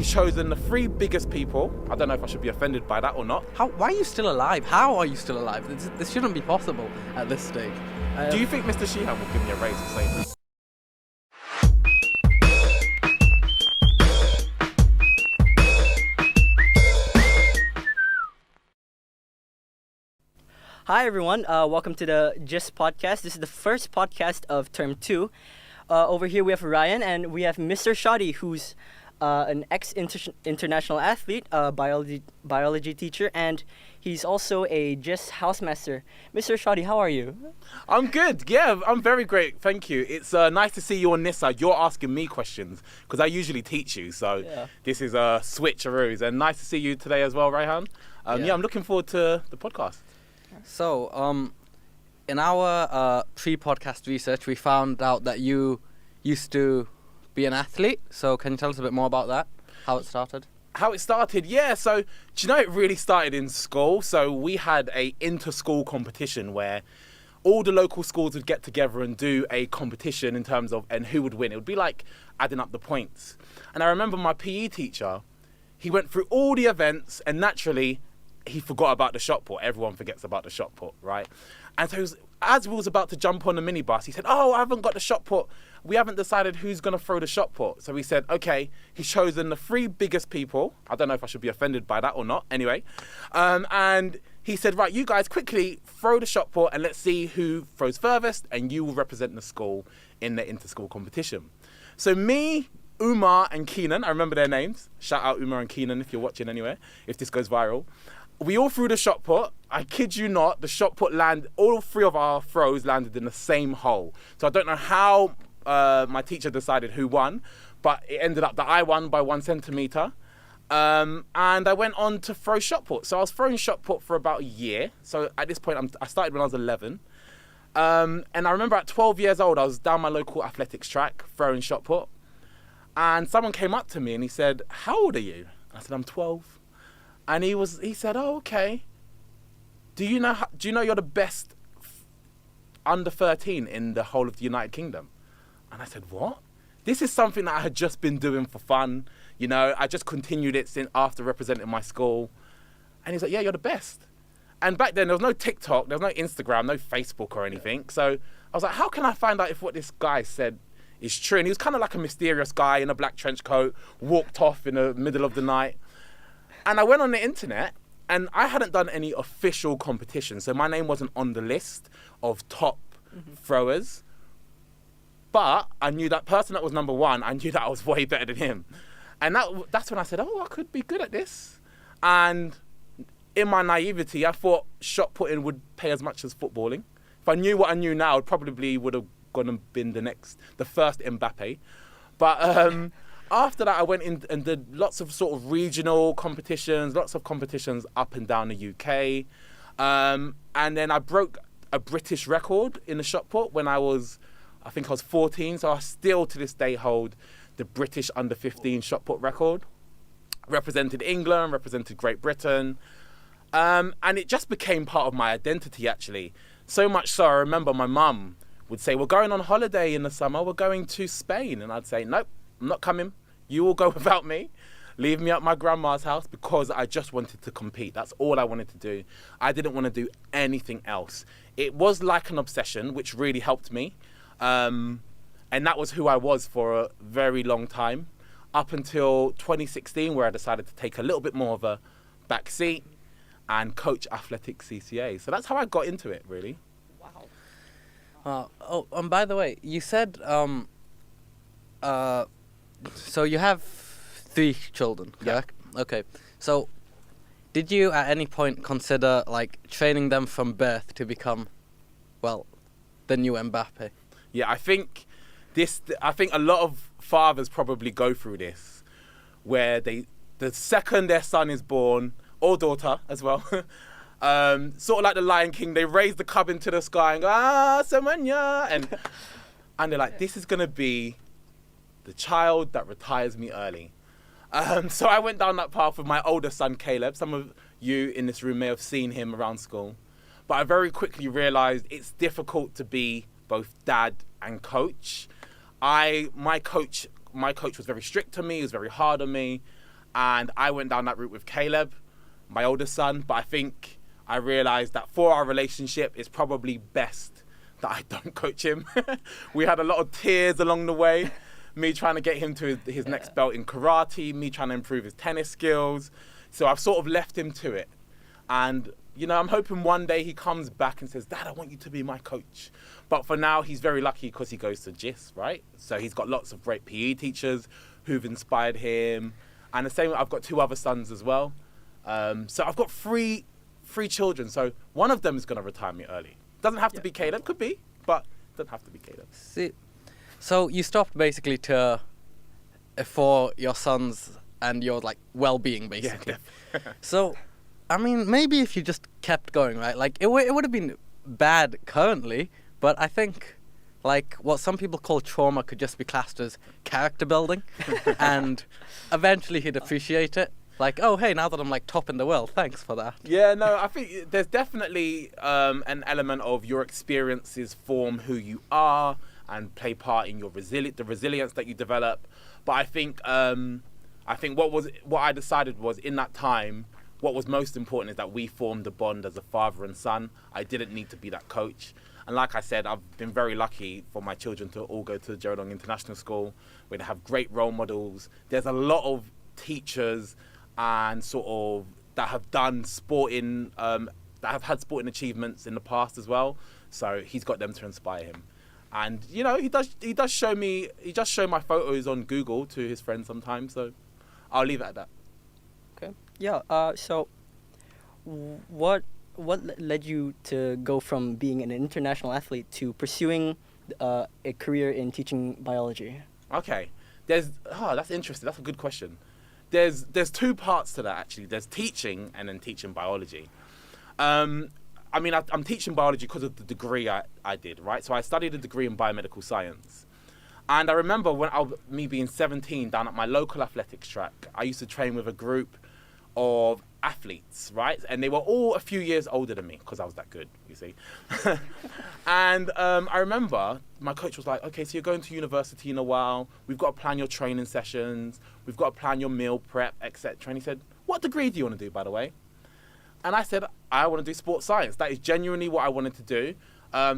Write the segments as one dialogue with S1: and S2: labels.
S1: He's chosen the three biggest people. I don't know if I should be offended by that or not.
S2: Why are you still alive? How are you still alive? This shouldn't be possible at this stage.
S1: Do you think Mr. Sheehan will give me a raise for saying that?
S3: Hi everyone, welcome to the JIS podcast. This is the first podcast of term 2. Over here we have Ryan and we have Mr. Oshodi, who's an ex-international athlete, biology teacher, and he's also a JIS housemaster. Mr. Oshodi, how are you?
S1: I'm good. Yeah, I'm very great. Thank you. It's nice to see you on this side. You're asking me questions because I usually teach you, so This is a switcheroos. And nice to see you today as well, Rayhan. Yeah, I'm looking forward to the podcast.
S2: So, in our pre-podcast research, we found out that you used to be an athlete. So, can you tell us a bit more about that? How it started?
S1: How it started? Yeah. So, do you know it really started in school? So, we had a inter-school competition where all the local schools would get together and do a competition in terms of and who would win. It would be like adding up the points. And I remember my PE teacher. He went through all the events and naturally, he forgot about the shot put. Everyone forgets about the shot put, right? And so as we was about to jump on the minibus, he said, I haven't got the shot put. We haven't decided who's going to throw the shot put. So we said, okay, he's chosen the three biggest people. I don't know if I should be offended by that or not. Anyway, and he said, right, you guys quickly throw the shot put and let's see who throws furthest and you will represent the school in the inter-school competition. So me, Umar and Keenan, I remember their names. Shout out Umar and Keenan if you're watching anywhere, if this goes viral. We all threw the shot put. I kid you not, the shot put all three of our throws landed in the same hole. So I don't know how my teacher decided who won, but it ended up that I won by 1 centimetre. And I went on to throw shot put. So I was throwing shot put for about a year. So at this point, I started when I was 11. And I remember at 12 years old, I was down my local athletics track throwing shot put. And someone came up to me and he said, how old are you? I said, I'm 12. And he said, oh, okay. Do you know you're the best under 13 in the whole of the United Kingdom? And I said, what? This is something that I had just been doing for fun. You know, I just continued it since after representing my school. And he's like, yeah, you're the best. And back then there was no TikTok, there was no Instagram, no Facebook or anything. So I was like, how can I find out if what this guy said is true? And he was kind of like a mysterious guy in a black trench coat, walked off in the middle of the night. And I went on the internet and I hadn't done any official competition. So my name wasn't on the list of top throwers. But I knew that person that was number one, I knew that I was way better than him. And that's when I said, I could be good at this. And in my naivety, I thought shot putting would pay as much as footballing. If I knew what I knew now, it probably would have gone and been the first Mbappe. But after that, I went in and did lots of sort of regional competitions, lots of competitions up and down the UK. And then I broke a British record in the shot put when I was 14. So I still to this day hold the British under 15 shot put record. Represented England, represented Great Britain. And it just became part of my identity, actually. So much so, I remember my mum would say, we're going on holiday in the summer, we're going to Spain. And I'd say, nope, I'm not coming. You will go without me. Leave me at my grandma's house because I just wanted to compete. That's all I wanted to do. I didn't want to do anything else. It was like an obsession, which really helped me. And that was who I was for a very long time, up until 2016, where I decided to take a little bit more of a back seat and coach athletic CCA. So that's how I got into it, really.
S2: Wow. By the way, you said, so you have 3 children, correct? Yeah. Okay. So did you at any point consider training them from birth to become, the new Mbappe?
S1: Yeah, I think a lot of fathers probably go through this, where the second their son is born, or daughter as well, sort of like the Lion King, they raise the cub into the sky and go, Semenya, and they're like, this is gonna be the child that retires me early. So I went down that path with my older son, Caleb. Some of you in this room may have seen him around school. But I very quickly realised it's difficult to be both dad and coach. My coach was very strict on me, he was very hard on me. And I went down that route with Caleb, my oldest son. But I think I realised that for our relationship, it's probably best that I don't coach him. We had a lot of tears along the way. Me trying to get him to his next belt in karate, me trying to improve his tennis skills. So I've sort of left him to it. And, you know, I'm hoping one day he comes back and says, Dad, I want you to be my coach. But for now, he's very lucky because he goes to JIS, right? So he's got lots of great PE teachers who've inspired him. And the same, I've got 2 other sons as well. So I've got three children. So one of them is going to retire me early. Doesn't have to be Caleb, could be, but doesn't have to be Caleb.
S2: See, so you stopped basically for your sons and your like well-being, basically.
S1: Yeah,
S2: So, I mean, maybe if you just kept going, right? Like it would have been bad currently, but I think like what some people call trauma could just be classed as character building, and eventually he'd appreciate it. Like, oh, hey, now that I'm like top in the world, thanks for that.
S1: Yeah, no, I think there's definitely an element of your experiences form who you are and play part in your the resilience that you develop. But I think what I decided was in that time, what was most important is that we formed a bond as a father and son. I didn't need to be that coach. And like I said, I've been very lucky for my children to all go to Geraldine International School, where they have great role models. There's a lot of teachers and sort of that have done sporting, that have had sporting achievements in the past as well. So he's got them to inspire him. And you know, he does show my photos on Google to his friends sometimes. So I'll leave it at that.
S3: Okay. Yeah. So, what led you to go from being an international athlete to pursuing a career in teaching biology?
S1: Okay. That's interesting. That's a good question. There's 2 parts to that actually. There's teaching and then teaching biology. I mean, I'm teaching biology because of the degree I did, right? So I studied a degree in biomedical science. And I remember me being 17 down at my local athletics track, I used to train with a group of athletes, right? And they were all a few years older than me because I was that good, you see. And I remember my coach was like, okay, so you're going to university in a while. We've got to plan your training sessions. We've got to plan your meal prep, etc. And he said, what degree do you want to do, by the way? And I said, I want to do sports science. That is genuinely what I wanted to do.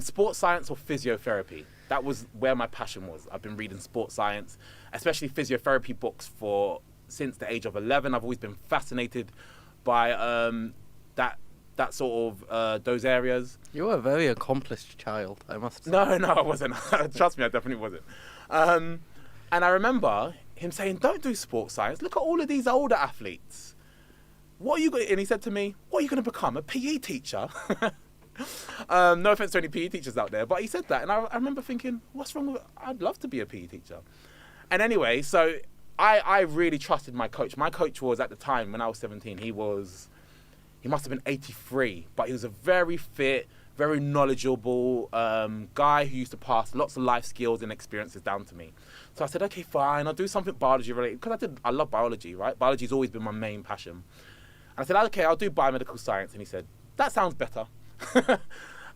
S1: Sports science or physiotherapy. That was where my passion was. I've been reading sports science, especially physiotherapy books since the age of 11. I've always been fascinated by that sort of those areas.
S2: You were a very accomplished child, I must say.
S1: No, I wasn't. Trust me, I definitely wasn't. And I remember him saying, don't do sports science. Look at all of these older athletes. What are you going? And he said to me, what are you going to become, a PE teacher? No offense to any PE teachers out there, but he said that. And I remember thinking, what's wrong with it? I'd love to be a PE teacher. And anyway, so I really trusted my coach. My coach was, at the time, when I was 17, he must have been 83, but he was a very fit, very knowledgeable guy who used to pass lots of life skills and experiences down to me. So I said, okay, fine, I'll do something biology related, because I love biology, right? Biology's always been my main passion. And I said, okay, I'll do biomedical science. And he said, that sounds better.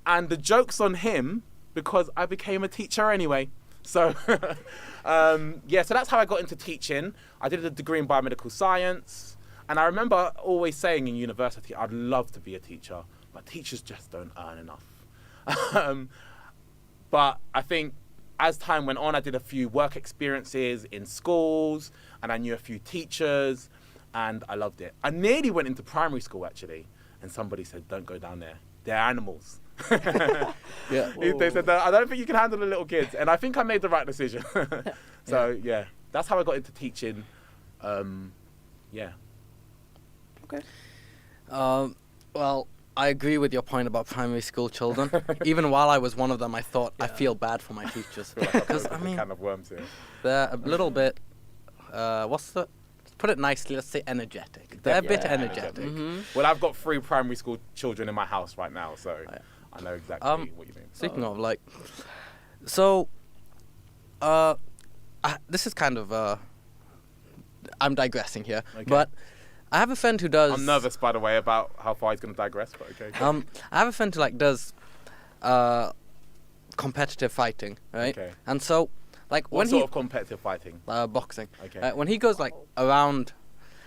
S1: And the joke's on him because I became a teacher anyway. So, so that's how I got into teaching. I did a degree in biomedical science. And I remember always saying in university, I'd love to be a teacher, but teachers just don't earn enough. But I think as time went on, I did a few work experiences in schools, and I knew a few teachers, and I loved it. I nearly went into primary school, actually, and somebody said, don't go down there. They're animals.
S2: Yeah.
S1: They said, I don't think you can handle the little kids. And I think I made the right decision. So, yeah, that's how I got into teaching. Yeah.
S2: Okay. Well, I agree with your point about primary school children. Even while I was one of them, I thought, I feel bad for my teachers. Because, I mean,
S1: kind of worms here.
S2: they're a little bit, put it nicely, let's say energetic. They're a bit energetic.
S3: Mm-hmm.
S1: Well, I've got 3 primary school children in my house right now, so I know exactly what you mean.
S2: Speaking of, like, so, this is kind of, I'm digressing here, but I have a friend who does...
S1: I'm nervous, by the way, about how far he's going to digress, but okay.
S2: I have a friend who, like, does competitive fighting, right?
S1: Okay.
S2: And so, like,
S1: What
S2: when
S1: sort of competitive fighting?
S2: boxing.
S1: Okay.
S2: When he goes, like, around,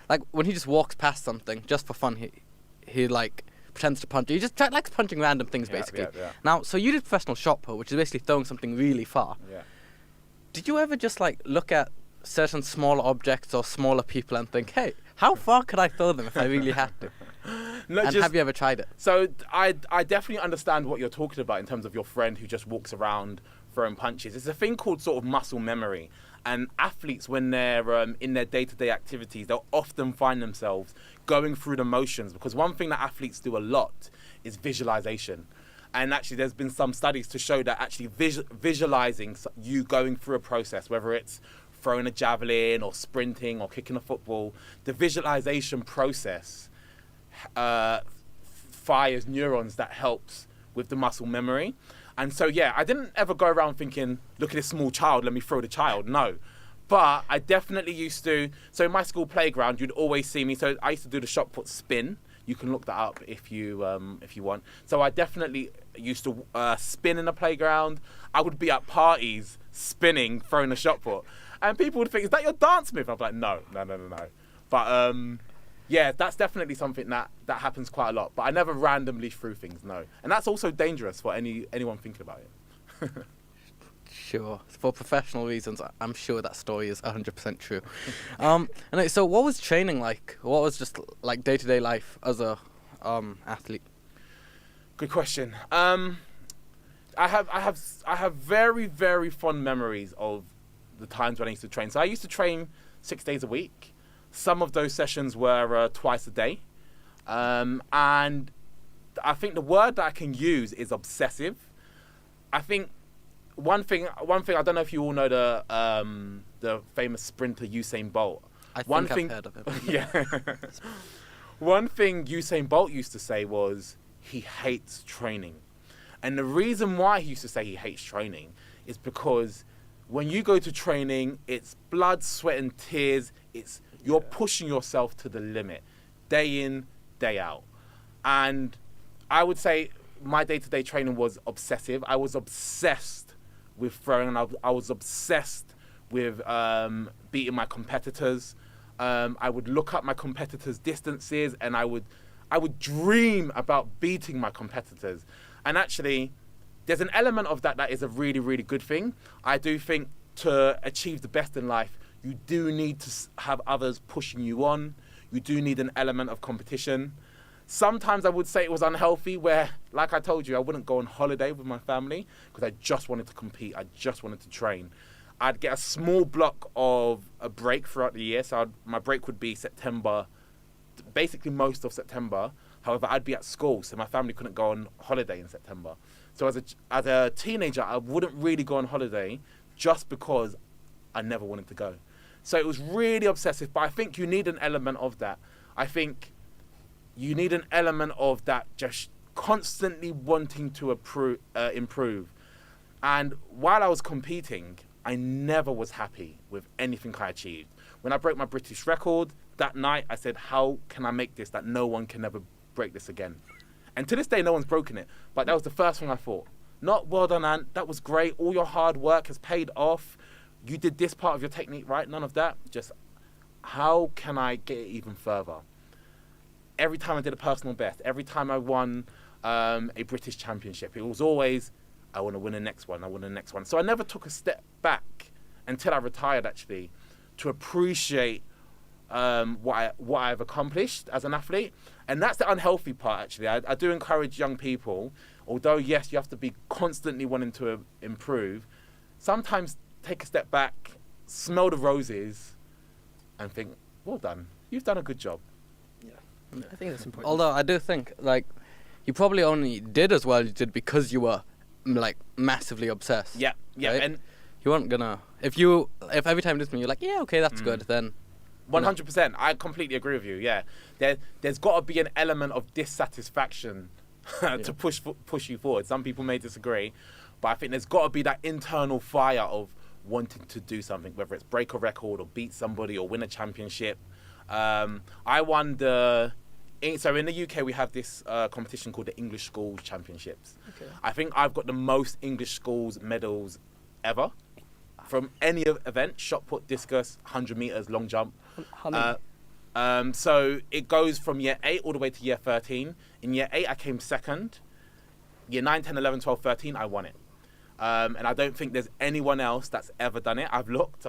S2: like when he just walks past something just for fun, he like pretends to punch. He just likes punching random things basically.
S1: Yeah.
S2: Now, so you did professional shot put, which is basically throwing something really far.
S1: Yeah.
S2: Did you ever just like look at certain smaller objects or smaller people and think, hey, how far could I throw them if I really had to?
S1: No,
S2: And have you ever tried it?
S1: So I definitely understand what you're talking about in terms of your friend who just walks around throwing punches. It's a thing called sort of muscle memory. And athletes, when they're in their day-to-day activities, they'll often find themselves going through the motions, because one thing that athletes do a lot is visualization. And actually, there's been some studies to show that actually visualizing you going through a process, whether it's throwing a javelin or sprinting or kicking a football, the visualization process fires neurons that helps with the muscle memory. And so, yeah, I didn't ever go around thinking, look at this small child, let me throw the child. No. But I definitely used to. So in my school playground, you'd always see me. So I used to do the shot put spin. You can look that up if you want. So I definitely used to spin in the playground. I would be at parties spinning, throwing a shot put. And people would think, is that your dance move? I'm like, no. But yeah, that's definitely something that happens quite a lot. But I never randomly threw things, no. And that's also dangerous for anyone thinking about it.
S2: Sure. For professional reasons, I'm sure that story is 100% true. And so what was training like? What was just like day-to-day life as a athlete?
S1: Good question. I have very, very fond memories of the times when I used to train. So I used to train 6 days a week. Some of those sessions were twice a day. And I think the word that I can use is obsessive. I think one thing, I don't know if you all know the famous sprinter Usain Bolt.
S2: I've heard of him.
S1: Yeah. One thing Usain Bolt used to say was he hates training. And the reason why he used to say he hates training is because when you go to training, it's blood, sweat and tears. You're pushing yourself to the limit, day in, day out. And I would say my day-to-day training was obsessive. I was obsessed with throwing, and I was obsessed with beating my competitors. I would look up my competitors' distances, and I would dream about beating my competitors. And actually, there's an element of that is a really, really good thing. I do think to achieve the best in life, you do need to have others pushing you on. You do need an element of competition. Sometimes I would say it was unhealthy where, like I told you, I wouldn't go on holiday with my family because I just wanted to compete. I just wanted to train. I'd get a small block of a break throughout the year. So my break would be September, basically most of September. However, I'd be at school, so my family couldn't go on holiday in September. So as a teenager, I wouldn't really go on holiday just because I never wanted to go. So it was really obsessive, but I think you need an element of that. I think you need an element of that just constantly wanting to improve. And while I was competing, I never was happy with anything I achieved. When I broke my British record, that night I said, how can I make this that no one can ever break this again? And to this day, no one's broken it. But that was the first thing I thought. Not well done, Ant. That was great. All your hard work has paid off. You did this part of your technique right. None of that. Just how can I get it even further? Every time I did a personal best, every time I won a British championship, it was always, I want to win the next one. I want the next one. So I never took a step back until I retired, actually, to appreciate what I've accomplished as an athlete. And that's the unhealthy part, actually. I do encourage young people, although, yes, you have to be constantly wanting to improve, sometimes take a step back, smell the roses, and think, well done. You've done a good job.
S3: Yeah, I think that's important.
S2: Although I do think, like, you probably only did as well as you did because you were, like, massively obsessed.
S1: Yeah,
S2: right?
S1: And
S2: you weren't gonna... If every time you did something, you're like, yeah, okay, that's good, then...
S1: 100%. I completely agree with you, yeah. There's got to be an element of dissatisfaction to push you forward. Some people may disagree, but I think there's got to be that internal fire of wanting to do something, whether it's break a record or beat somebody or win a championship. I won so in the UK we have this competition called the English Schools Championships.
S3: Okay.
S1: I think I've got the most English Schools medals ever from any event: shot put, discus, 100 meters, long jump.
S3: How many?
S1: So it goes from year 8 all the way to year 13. In year 8, I came second. Year 9, 10, 11, 12, 13, I won it. And I don't think there's anyone else that's ever done it. I've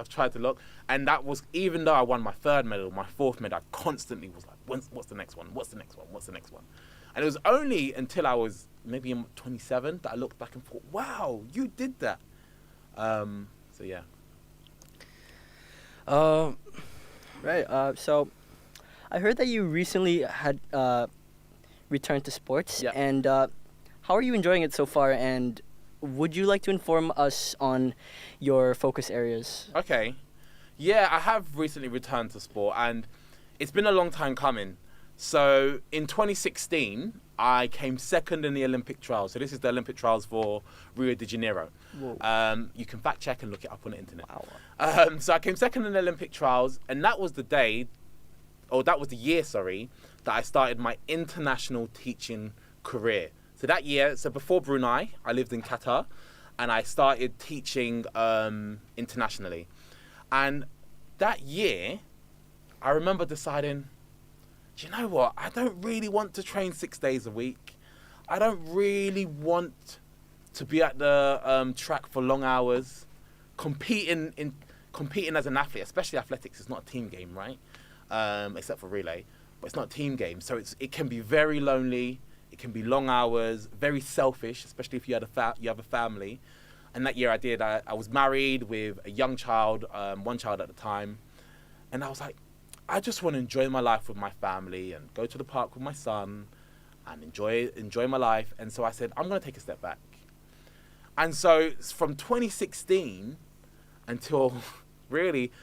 S1: tried to look. And that was, even though I won my 3rd medal, my 4th medal, I constantly was like, what's the next one? What's the next one? What's the next one? And it was only until I was maybe 27 that I looked back and thought, wow, you did that. So yeah.
S3: Right. So I heard that you recently had returned to sports.
S1: Yeah.
S3: And how are you enjoying it so far? And would you like to inform us on your focus areas?
S1: Okay. Yeah, I have recently returned to sport, and it's been a long time coming. So in 2016, I came second in the Olympic trials. So this is the Olympic trials for Rio De Janeiro.
S3: Whoa.
S1: You can fact check and look it up on the internet.
S3: Wow.
S1: So I came second in the Olympic trials, and that was the year, that I started my international teaching career. So that year, before Brunei, I lived in Qatar, and I started teaching internationally. And that year, I remember deciding, do you know what? I don't really want to train 6 days a week. I don't really want to be at the track for long hours. Competing as an athlete, especially athletics, is not a team game, right? Except for relay, but it's not a team game. So it can be very lonely. It can be long hours, very selfish, especially if you have a family. And that year I did. I was married with a young child, 1 child at the time. And I was like, I just want to enjoy my life with my family and go to the park with my son and enjoy my life. And so I said, I'm going to take a step back. And so from 2016 until really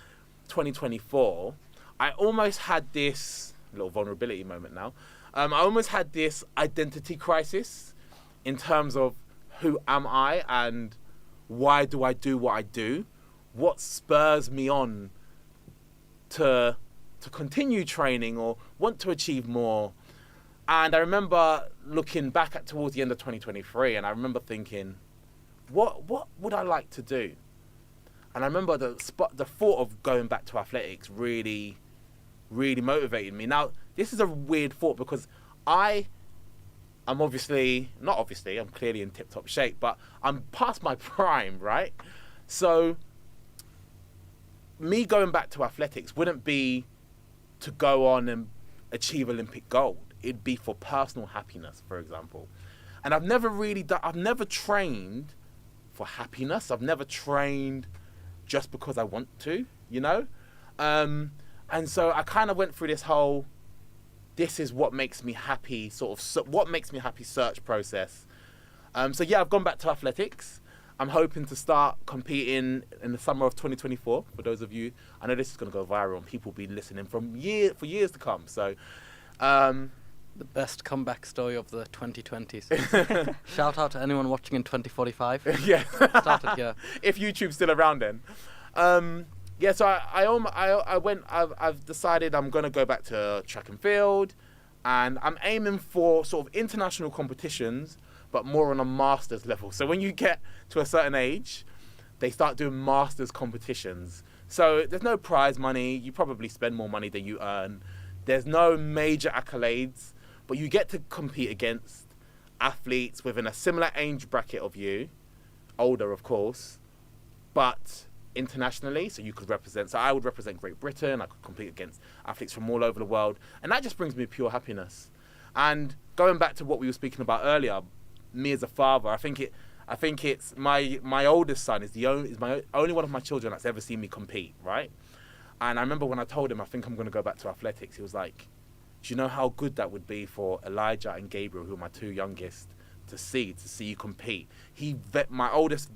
S1: 2024, I almost had this little vulnerability moment now. I almost had this identity crisis in terms of who am I and why do I do what I do? What spurs me on to continue training or want to achieve more? And I remember looking back towards the end of 2023, and I remember thinking, what would I like to do? And I remember the thought of going back to athletics really motivated me. Now, this is a weird thought because I'm I'm clearly in tip-top shape, but I'm past my prime, right? So me going back to athletics wouldn't be to go on and achieve Olympic gold. It'd be for personal happiness, for example. And I've never trained for happiness. I've never trained just because I want to, you know? And so I kind of went through this whole, this is what makes me happy, what makes me happy search process. So yeah, I've gone back to athletics. I'm hoping to start competing in the summer of 2024. For those of you, I know this is going to go viral and people will be listening for years to come. So,
S2: the best comeback story of the 2020s. Shout out to anyone watching in 2045.
S1: Yeah.
S2: Started here.
S1: If YouTube's still around then. Yeah, so I've decided I'm going to go back to track and field, and I'm aiming for sort of international competitions, but more on a master's level. So when you get to a certain age, they start doing master's competitions. So there's no prize money. You probably spend more money than you earn. There's no major accolades, but you get to compete against athletes within a similar age bracket of you, older of course, but internationally. So you could represent, so I would represent Great Britain. I could compete against athletes from all over the world, and that just brings me pure happiness. And going back to what we were speaking about earlier, me as a father, I think it's my oldest son is my only one of my children that's ever seen me compete, right? And I remember when I told him I think I'm going to go back to athletics, he was like, do you know how good that would be for Elijah and Gabriel, who are my 2 youngest, to see you compete? My oldest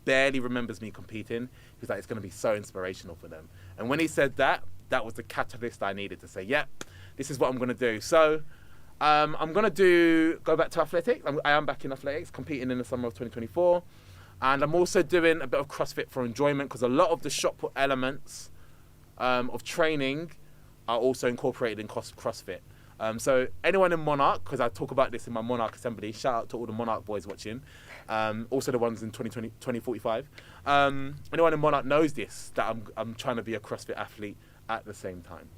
S1: barely remembers me competing. He was like, it's going to be so inspirational for them. And when he said that was the catalyst I needed to say, yeah, this is what I'm going to do. So I'm going to go back to athletics. I am back in athletics, competing in the summer of 2024. And I'm also doing a bit of CrossFit for enjoyment, because a lot of the shot put elements of training are also incorporated in CrossFit. So anyone in Monarch, because I talk about this in my Monarch Assembly, shout out to all the Monarch boys watching, also the ones in 2045. Anyone in Monarch knows this, that I'm trying to be a CrossFit athlete at the same time.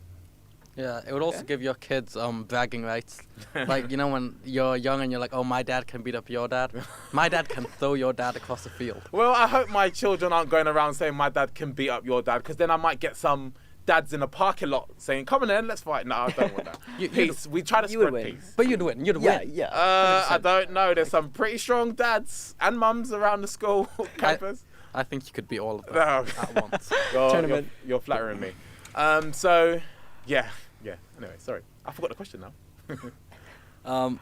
S2: Yeah, it would also give your kids bragging rights. Like, you know, when you're young and you're like, oh, my dad can beat up your dad. My dad can throw your dad across the field.
S1: Well, I hope my children aren't going around saying my dad can beat up your dad, because then I might get some dads in a parking lot saying, come on then, let's fight. No, I don't want that. Peace. We try to
S3: you would
S1: spread
S3: win.
S1: peace.
S2: But you'd win. You'd win.
S3: Yeah.
S1: I don't know. There's some pretty strong dads and mums around the school campus.
S2: I think you could beat all of them
S1: No.
S2: at once.
S3: Tournament.
S1: You're flattering me. So, yeah. Anyway, sorry. I forgot the question now.
S2: All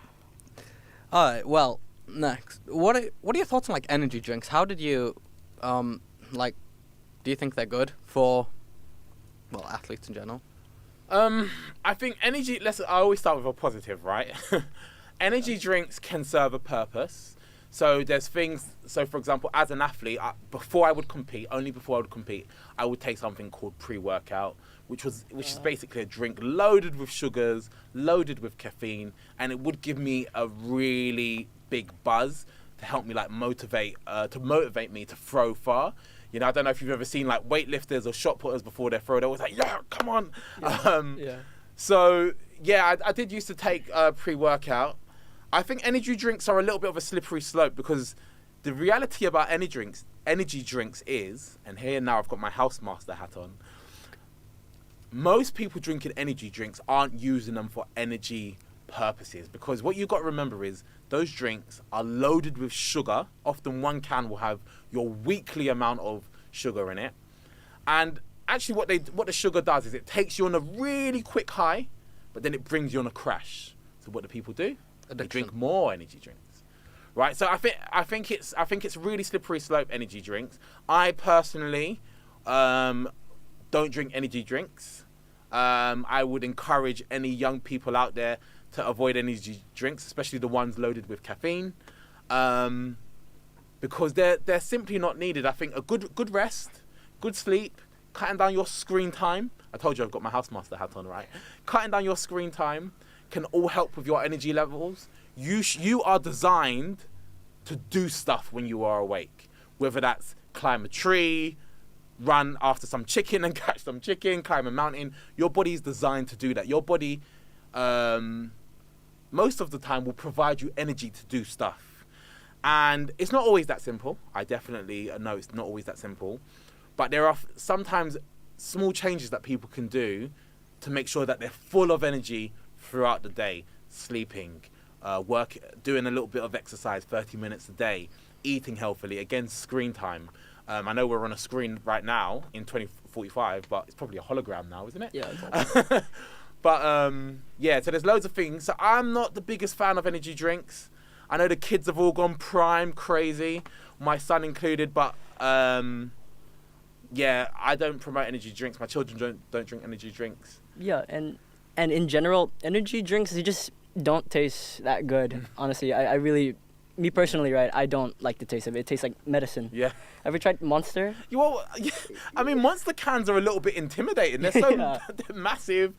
S2: right. Well, next, what are your thoughts on like energy drinks? How did you, like, do you think they're good for, well, athletes in general?
S1: I think energy. I always start with a positive, right? Energy drinks can serve a purpose. So there's things. So for example, as an athlete, before I would compete, I would take something called pre-workout, which is basically a drink loaded with sugars, loaded with caffeine, and it would give me a really big buzz to help me motivate me to throw far. You know, I don't know if you've ever seen like weightlifters or shot putters before they throw. They're always like, yeah, come on.
S3: Yeah.
S1: So yeah, I did used to take pre-workout. I think energy drinks are a little bit of a slippery slope, because the reality about energy drinks is, and here now I've got my housemaster hat on, most people drinking energy drinks aren't using them for energy purposes, because what you've got to remember is those drinks are loaded with sugar. Often one can will have your weekly amount of sugar in it. And actually what the sugar does is it takes you on a really quick high, but then it brings you on a crash. So what do people do? They drink more energy drinks. Right? So I think it's really slippery slope, energy drinks. I personally don't drink energy drinks. I would encourage any young people out there to avoid energy drinks, especially the ones loaded with caffeine, because they're simply not needed. I think a good rest, good sleep, cutting down your screen time. I told you I've got my housemaster hat on, right? Cutting down your screen time can all help with your energy levels. You are designed to do stuff when you are awake, whether that's climb a tree, run after some chicken and catch some chicken, climb a mountain. Your body is designed to do that. Your body, most of the time, will provide you energy to do stuff. And it's not always that simple. I definitely know it's not always that simple. But there are sometimes small changes that people can do to make sure that they're full of energy throughout the day. Sleeping, doing a little bit of exercise, 30 minutes a day, eating healthily, again, screen time. I know we're on a screen right now in 2045, but it's probably a hologram now, isn't it?
S3: Yeah, exactly.
S1: But yeah, so there's loads of things. So I'm not the biggest fan of energy drinks. I know the kids have all gone prime crazy, my son included, but yeah, I don't promote energy drinks. My children don't drink energy drinks.
S3: Yeah, and in general, energy drinks, they just don't taste that good. Honestly, I really, me personally, right, I don't like the taste of it. It tastes like medicine.
S1: Yeah.
S3: Ever tried Monster?
S1: Well, yeah, I mean, Monster cans are a little bit intimidating. They're so
S3: Yeah.
S1: they're massive.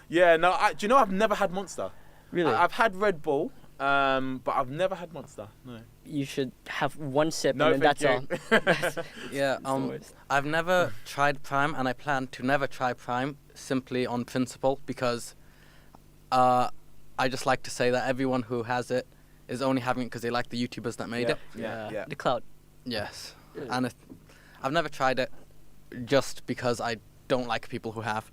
S1: Yeah, no, do you know I've never had Monster?
S3: Really?
S1: I've had Red Bull, but I've never had Monster. No.
S3: You should have one sip
S1: No,
S3: and then that's all.
S1: thank you.
S2: Yeah,
S3: the worst.
S2: I've never tried Prime, and I plan to never try Prime simply on principle, because I just like to say that everyone who has it is only having it because they like the YouTubers that made it.
S1: Yeah.
S3: The clout.
S2: Yes,
S3: Really?
S2: and I've never tried it just because I don't like people who have.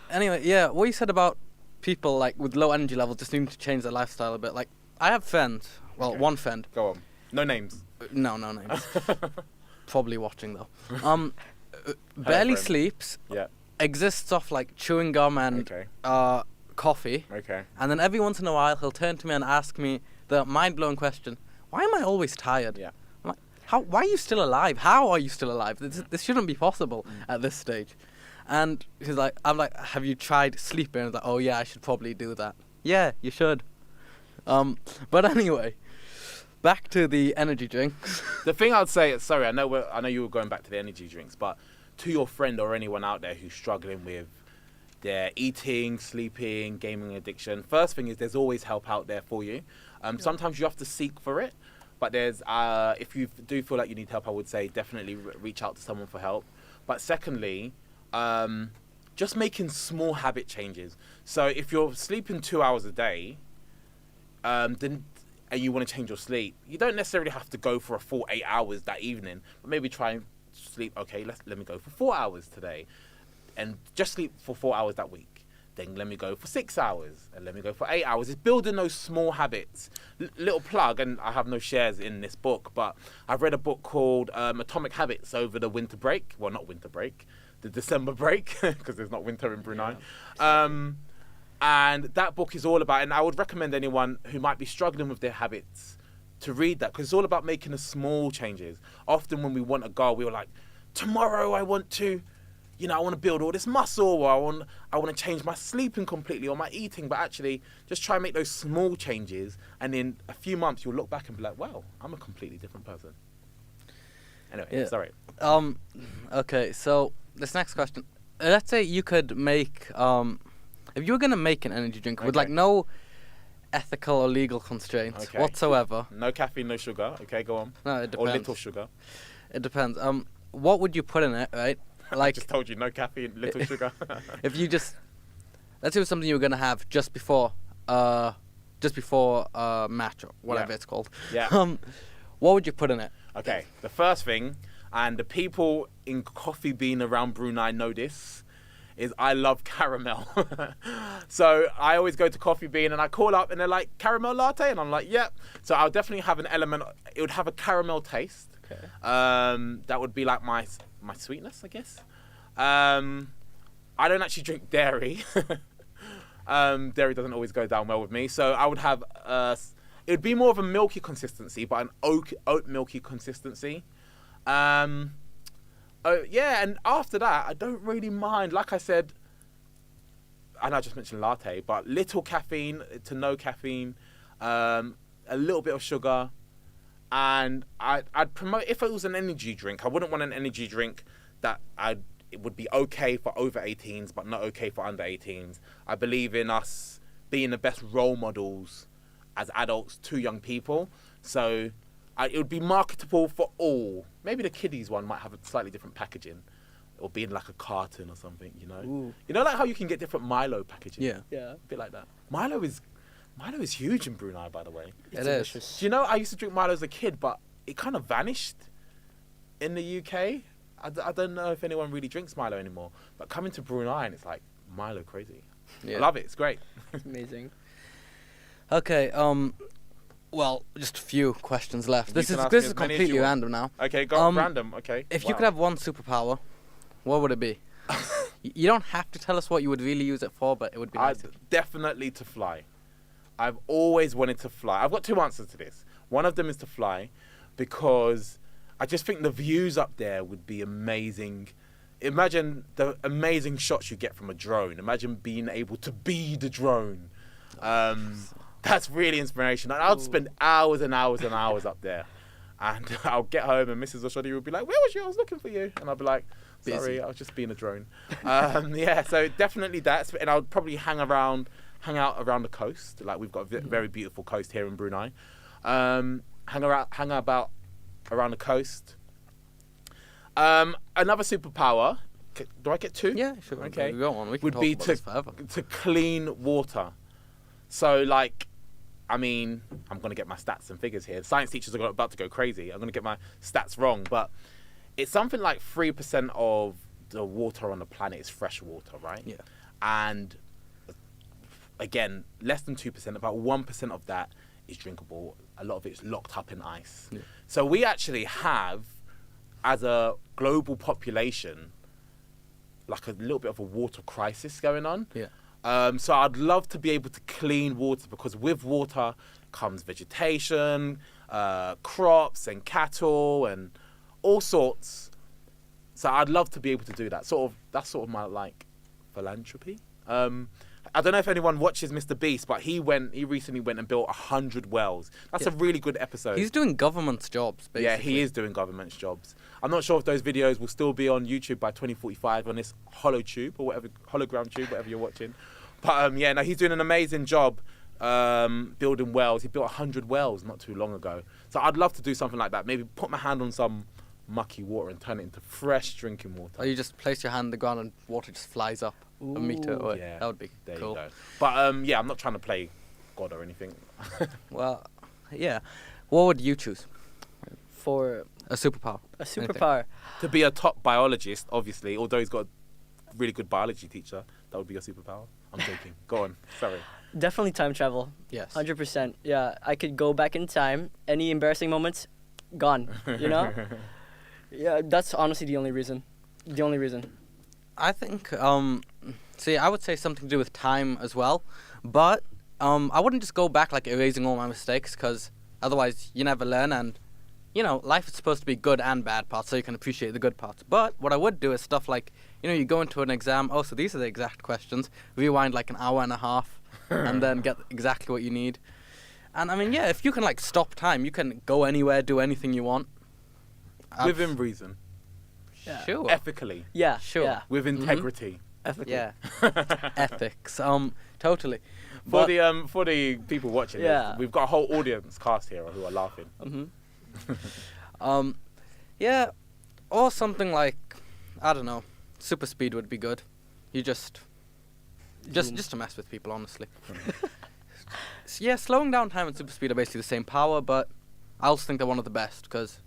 S2: Anyway, yeah, what you said about people like with low energy levels just needing to change their lifestyle a bit. Like, I have friends. Well,
S1: Okay.
S2: one friend.
S1: Go on. No names.
S2: No names. Probably watching though. Barely
S1: friend.
S2: sleeps.
S1: Yeah.
S2: Exists off like chewing gum and
S1: Okay.
S2: coffee.
S1: Okay.
S2: And then every once in a while he'll turn to me and ask me the mind-blowing question: why am I always tired?
S1: Yeah.
S2: I'm like, why are you still alive? How are you still alive? This shouldn't be possible at this stage. And he's like, I'm like, have you tried sleeping? And he's like, oh yeah, I should probably do that. Yeah, you should. But anyway, back to the energy drinks.
S1: The thing I'd say, sorry, I know you were going back to the energy drinks, but to your friend or anyone out there who's struggling with their eating, sleeping, gaming addiction, first thing is there's always help out there for you. Sometimes you have to seek for it, but there's if you do feel like you need help, I would say definitely reach out to someone for help. But secondly, just making small habit changes. So if you're sleeping 2 hours a day, then and you want to change your sleep, you don't necessarily have to go for a full 8 hours that evening, but maybe try and sleep. Okay, let me go for 4 hours today, and just sleep for 4 hours that week. Then let me go for 6 hours, and let me go for 8 hours. It's building those small habits. Little plug, and I have no shares in this book, but I've read a book called Atomic Habits over the winter break. Well, not winter break, the December break, because there's not winter in Brunei. And that book is all about, and I would recommend anyone who might be struggling with their habits to read that, because it's all about making the small changes. Often when we want a goal, we were like, tomorrow I want to, I want to build all this muscle, or I want to change my sleeping completely or my eating. But actually, just try and make those small changes, and in a few months you'll look back and be like, wow, I'm a completely different person. Anyway, sorry.
S2: Okay, so this next question. Let's say you could make, if you were going to make an energy drink with like no ethical or legal constraints whatsoever.
S1: No caffeine, no sugar. Okay, go on.
S2: No, it depends.
S1: Or little sugar.
S2: It depends. What would you put in it, right?
S1: I just told you, no caffeine, little sugar.
S2: If you let's say it was something you were gonna have just before match or whatever it's called.
S1: Yeah.
S2: What would you put in it?
S1: Okay, the first thing, and the people in Coffee Bean around Brunei know this, is I love caramel. So I always go to Coffee Bean and I call up and they're like, caramel latte? And I'm like, yep. So I'll definitely have an element, it would have a caramel taste. Okay. That would be like my sweetness, I guess. I don't actually drink dairy. Dairy doesn't always go down well with me. So I would have, it would be more of a milky consistency, but an oat milky consistency. And after that, I don't really mind. Like I said, and I just mentioned latte, but little caffeine to no caffeine, a little bit of sugar. And I'd promote, if it was an energy drink, I wouldn't want an energy drink that it would be okay for over 18s, but not okay for under 18s. I believe in us being the best role models as adults to young people. So it would be marketable for all. Maybe the kiddies one might have a slightly different packaging, or be in like a carton or something,
S3: Ooh.
S1: Like how you can get different Milo packaging.
S2: Yeah.
S1: A bit like that. Milo is huge in Brunei, by the way.
S2: It is.
S1: Do you know, I used to drink Milo as a kid, but it kind of vanished in the UK. I don't know if anyone really drinks Milo anymore. But coming to Brunei, and it's like Milo crazy. Yeah. I love it. It's great.
S3: It's amazing.
S2: Okay. Well, just a few questions left. This is completely random now.
S1: Okay, go random. Okay.
S2: If you could have one superpower, what would it be? You don't have to tell us what you would really use it for, but it would be nice.
S1: Definitely to fly. I've always wanted to fly. I've got two answers to this. One of them is to fly, because I just think the views up there would be amazing. Imagine the amazing shots you get from a drone. Imagine being able to be the drone. That's really inspirational. And I'd spend hours and hours and hours up there. And I'll get home and Mrs. Oshodi would be like, where was you? I was looking for you. And I'll be like, sorry, I was just being a drone. So definitely that. And I'll probably hang out around the coast. Like, we've got a very beautiful coast here in Brunei. Hang about around the coast. Another superpower. Do I get two?
S2: Yeah, sure.
S1: Okay.
S2: We got one. We can
S1: would
S2: talk
S1: be
S2: about this forever.
S1: to clean water. So, like, I mean, I'm going to get my stats and figures here. Science teachers are about to go crazy. I'm going to get my stats wrong. But it's something like 3% of the water on the planet is fresh water, right?
S2: Yeah.
S1: And, again, less than 2%, about 1% of that is drinkable. A lot of it is locked up in ice. Yeah. So we actually have, as a global population, like a little bit of a water crisis going on.
S2: Yeah.
S1: So I'd love to be able to clean water, because with water comes vegetation, crops and cattle and all sorts. So I'd love to be able to do that. That's sort of my like philanthropy. I don't know if anyone watches Mr. Beast, but he recently went and built 100 wells. That's a really good episode.
S2: He's doing government's jobs, basically.
S1: Yeah, he is doing government's jobs. I'm not sure if those videos will still be on YouTube by 2045 on this hologram tube, whatever you're watching. But he's doing an amazing job building wells. He built 100 wells not too long ago. So I'd love to do something like that. Maybe put my hand on some mucky water and turn it into fresh drinking water.
S2: Or you just place your hand on the ground and water just flies up a meter away.
S1: Yeah,
S2: That would be
S1: there
S2: cool.
S1: you go. But yeah, I'm not trying to play God or anything.
S2: Well, yeah. What would you choose?
S3: For
S2: A superpower.
S3: a superpower.
S1: To be a top biologist, obviously, although he's got a really good biology teacher, that would be a superpower. I'm joking. Go on. Sorry.
S3: Definitely time travel.
S2: Yes.
S3: 100%. Yeah, I could go back in time. Any embarrassing moments, gone. You know? Yeah, that's honestly the only reason. The only reason.
S2: I think, see, I would say something to do with time as well. But I wouldn't just go back like erasing all my mistakes, because otherwise you never learn. And, you know, life is supposed to be good and bad parts, so you can appreciate the good parts. But what I would do is stuff like, you know, you go into an exam, oh, so these are the exact questions, rewind like an hour and a half, and then get exactly what you need. And, I mean, yeah, if you can, like, stop time, you can go anywhere, do anything you want.
S1: Within reason.
S3: Yeah.
S2: Sure.
S1: Ethically.
S3: Yeah,
S2: Sure.
S3: yeah.
S1: With integrity.
S2: Yeah. Ethics. Totally.
S1: For
S2: But,
S1: for the people watching
S3: Yeah.
S1: this, we've got a whole audience cast here who are laughing.
S3: Mm-hmm.
S2: yeah, or something like, I don't know, super speed would be good. You just to mess with people, honestly. Yeah, slowing down time and super speed are basically the same power, but I also think they're one of the best because,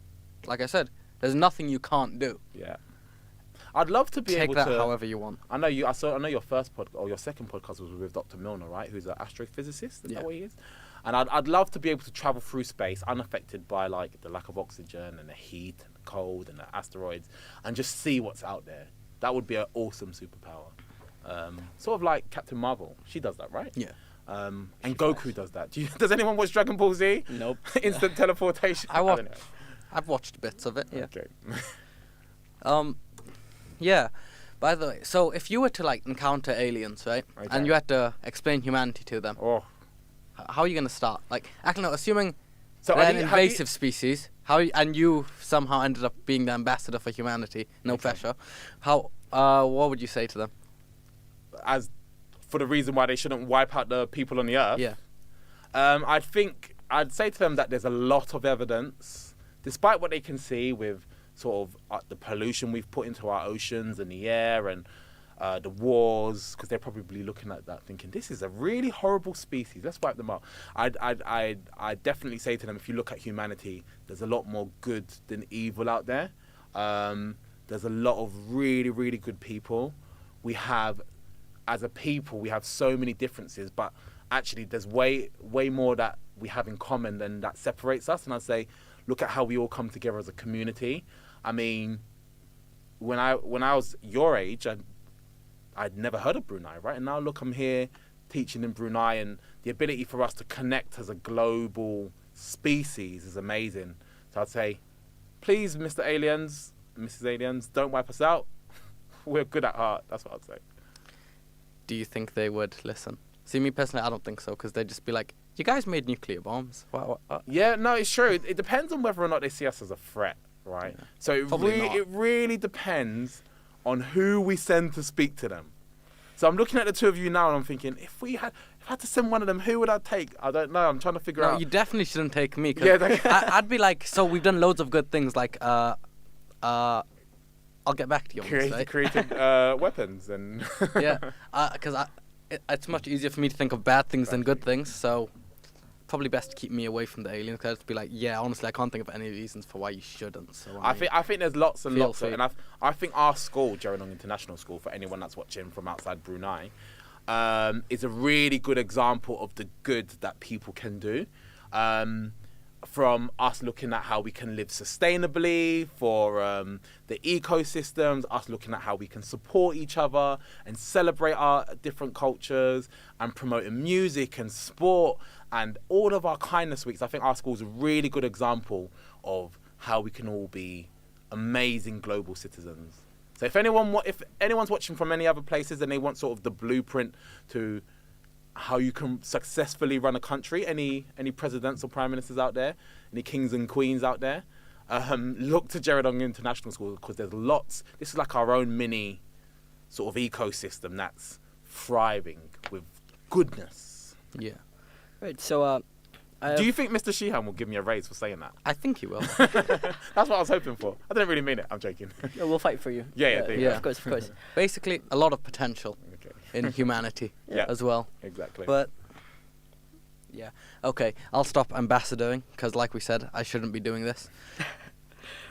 S2: like I said, there's nothing you can't do.
S1: Yeah. I'd love to be
S2: Take
S1: able
S2: that
S1: to.
S2: however you want.
S1: I know you. I know your first or your second podcast was with Dr. Milner, right? Who's an astrophysicist. Is
S2: Yeah.
S1: that what he is? And I'd love to be able to travel through space unaffected by like the lack of oxygen and the heat and the cold and the asteroids, and just see what's out there. That would be an awesome superpower. Sort of like Captain Marvel. She does that, right?
S2: Yeah.
S1: And Goku does that. Does anyone watch Dragon Ball Z?
S3: Nope.
S1: Instant teleportation.
S2: I've watched bits of it. Yeah.
S1: Okay.
S2: Yeah. By the way, so if you were to like encounter aliens, right,
S1: Okay.
S2: and you had to explain humanity to them,
S1: Oh.
S2: how are you gonna start? Like, actually, no, assuming
S1: So
S2: they're
S1: I
S2: an
S1: need-
S2: invasive species, and you somehow ended up being the ambassador for humanity, no
S1: Okay.
S2: pressure. What would you say to them?
S1: As for the reason why they shouldn't wipe out the people on the earth.
S2: Yeah.
S1: I'd say to them that there's a lot of evidence, despite what they can see with sort of the pollution we've put into our oceans and the air and the wars, because they're probably looking at that thinking, this is a really horrible species, let's wipe them out. I'd definitely say to them, if you look at humanity, there's a lot more good than evil out there. There's a lot of really, really good people. We have, as a people, we have so many differences, but actually there's way more that we have in common than that separates us. And I'd say, look at how we all come together as a community. I mean, when I was your age, I'd never heard of Brunei, right? And now look, I'm here teaching in Brunei, and the ability for us to connect as a global species is amazing. So I'd say, please, Mr. Aliens, Mrs. Aliens, don't wipe us out. We're good at heart. That's what I'd say.
S2: Do you think they would listen? See, me personally, I don't think so, because they'd just be like, you guys made nuclear bombs. What?
S1: Yeah, no, it's true. It depends on whether or not they see us as a threat, right?
S2: Yeah.
S1: So it really depends on who we send to speak to them. So I'm looking at the two of you now and I'm thinking, if I had to send one of them, who would I take? I don't know. I'm trying to figure
S2: No,
S1: out.
S2: you definitely shouldn't take me. 'Cause
S1: Yeah,
S2: I'd be like, so we've done loads of good things, like, I'll get back to you on this, right?
S1: created weapons and
S2: Yeah, because it's much easier for me to think of bad things than good things, so probably best to keep me away from the aliens, because I'd be like, yeah, honestly, I can't think of any reasons for why you shouldn't. So
S1: I think there's lots and
S2: Feel
S1: lots of,
S2: free.
S1: and I think our school, Jerringong International School, for anyone that's watching from outside Brunei, is a really good example of the good that people can do. From us looking at how we can live sustainably, for the ecosystems, us looking at how we can support each other and celebrate our different cultures, and promoting music and sport and all of our kindness weeks. I think our school is a really good example of how we can all be amazing global citizens. So if anyone's watching from any other places and they want sort of the blueprint to how you can successfully run a country, any presidents or prime ministers out there, any kings and queens out there, look to Jerringong International School, because there's lots. This is like our own mini sort of ecosystem that's thriving with goodness.
S2: yeah.
S3: Right. So,
S1: Do you think Mr. Sheehan will give me a raise for saying that?
S2: I think he will.
S1: That's what I was hoping for. I didn't really mean it. I'm joking.
S3: We'll fight for you.
S1: Yeah, there you go.
S3: Of course.
S2: Basically, a lot of potential
S1: Okay.
S2: in humanity
S1: Yeah.
S2: as well.
S1: Exactly.
S2: But yeah, okay, I'll stop ambassadoring because, like we said, I shouldn't be doing this.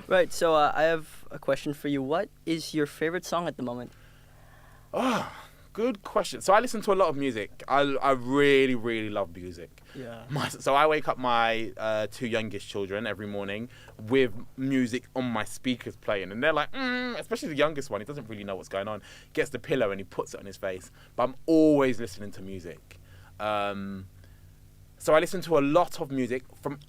S3: Right. So I have a question for you. What is your favorite song at the moment?
S1: Oh, good question. So I listen to a lot of music. I really, really love music.
S3: Yeah.
S1: So I wake up my 2 youngest children every morning with music on my speakers playing, and they're like, especially the youngest one, he doesn't really know what's going on. Gets the pillow and he puts it on his face. But I'm always listening to music. So I listen to a lot of music.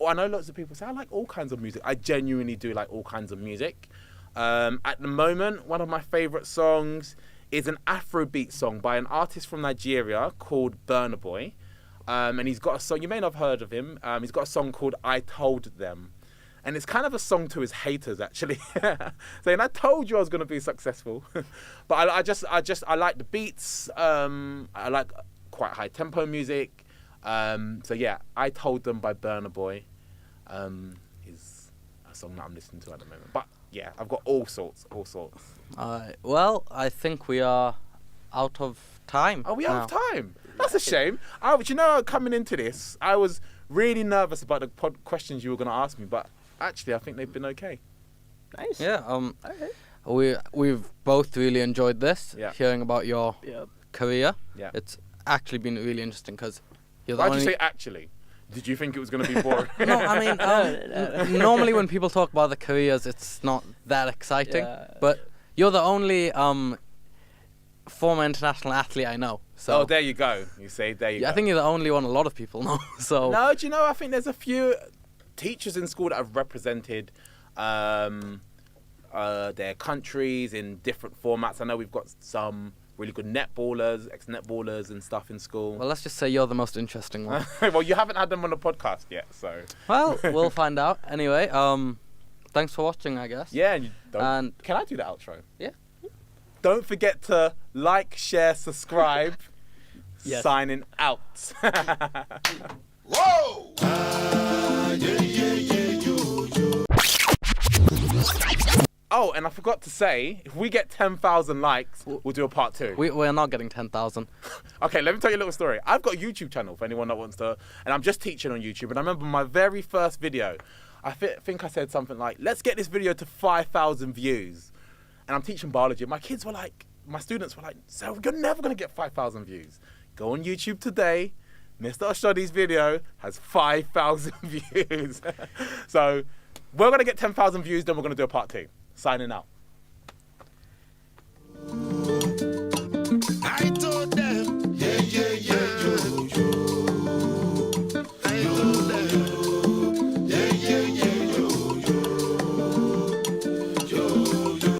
S1: I know lots of people say I like all kinds of music. I genuinely do like all kinds of music. At the moment, one of my favourite songs is an Afrobeat song by an artist from Nigeria called Burna Boy. And he's got a song, you may not have heard of him. He's got a song called I Told Them. And it's kind of a song to his haters, actually. Saying, I told you I was going to be successful. But I like the beats. I like quite high tempo music. So yeah, I Told Them by Burna Boy is a song that I'm listening to at the moment. But yeah, I've got all sorts.
S2: Well, I think we are out of time.
S1: Are we
S2: now.
S1: out of time? That's a shame. But you know, coming into this, I was really nervous about the questions you were going to ask me, but actually, I think they've been okay.
S3: Nice.
S2: Yeah.
S3: Okay.
S2: We've both really enjoyed this.
S1: Yeah.
S2: Hearing about your career.
S1: Yeah.
S2: It's actually been really interesting because you're the
S1: Why'd
S2: only.
S1: you say actually? Did you think it was going to be boring?
S2: No, I mean, normally when people talk about the careers, it's not that exciting.
S3: Yeah.
S2: But you're the only former international athlete I know. So
S1: Oh, there you go. You say, there you go.
S2: I think you're the only one a lot of people know. So
S1: No, do you know, I think there's a few teachers in school that have represented their countries in different formats. I know we've got some really good netballers, ex-netballers and stuff in school.
S2: well, let's just say you're the most interesting one.
S1: Well, you haven't had them on the podcast yet, so...
S2: Well, we'll find out. Anyway, thanks for watching, I guess.
S1: Yeah, and you don't...
S2: And
S1: Can I do the outro?
S2: Yeah.
S1: Don't forget to like, share, subscribe.
S3: Yes.
S1: Signing out.
S4: Whoa!
S1: Oh, and I forgot to say, if we get 10,000 likes, we'll do a part 2.
S2: we're not getting 10,000.
S1: Okay, let me tell you a little story. I've got a YouTube channel for anyone that wants to, and I'm just teaching on YouTube. And I remember my very first video, I think I said something like, let's get this video to 5,000 views. And I'm teaching biology. My kids were like, my students were like, so you're never going to get 5,000 views. Go on YouTube today. Mr. Oshodi's video has 5,000 views. So we're going to get 10,000 views, then we're going to do a part 2. Signing out.